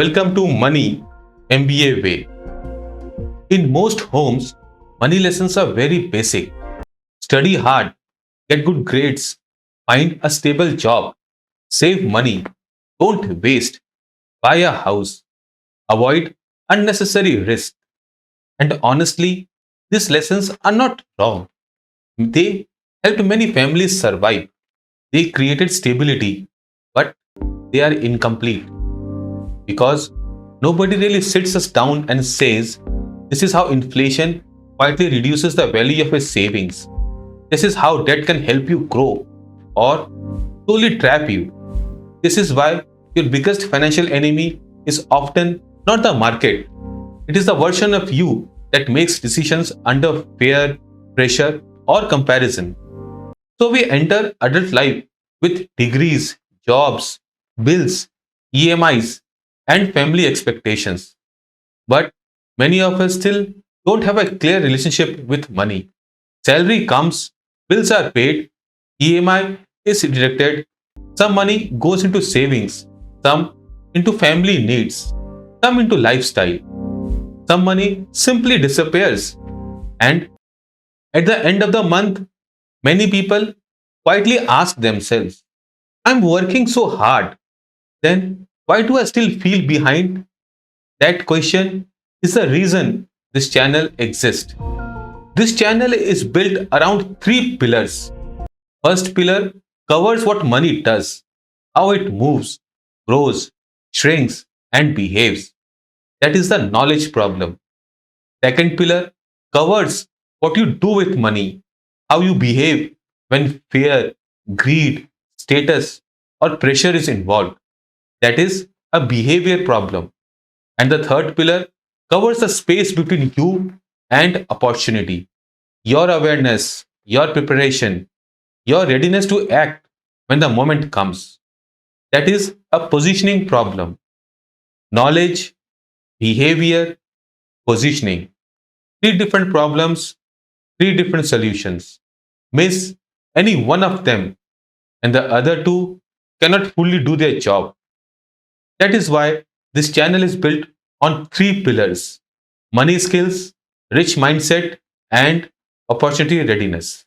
Welcome to Money MBA Way. In most homes, money lessons are very basic. Study hard, get good grades, find a stable job, save money, don't waste, buy a house, avoid unnecessary risk. And honestly, these lessons are not wrong. They helped many families survive. They created stability, but they are incomplete because nobody really sits us down and says, this is how inflation quietly reduces the value of your savings. This is how debt can help you grow or slowly trap you. This is why your biggest financial enemy is often not the market. It is the version of you that makes decisions under fear, pressure, or comparison. So we enter adult life with degrees, jobs, bills, EMIs, and family expectations. But many of us still don't have a clear relationship with money. Salary comes, bills are paid, EMI is deducted, some money goes into savings, some into family needs, some into lifestyle. Some money simply disappears. And at the end of the month, many people quietly ask themselves, I'm working so hard, then why do I still feel behind? That question is the reason this channel exists. This channel is built around three pillars. First pillar covers what money does, how it moves, grows, shrinks, and behaves. That is the knowledge problem. Second pillar covers what you do with money, how you behave when fear, greed, status, or pressure is involved. That is a behavior problem. And the third pillar covers the space between you and opportunity, your awareness, your preparation, your readiness to act when the moment comes. That is a positioning problem. Knowledge, behavior, positioning. Three different problems, three different solutions. Miss any one of them, and the other two cannot fully do their job. That is why this channel is built on three pillars: money skills, rich mindset, and opportunity readiness.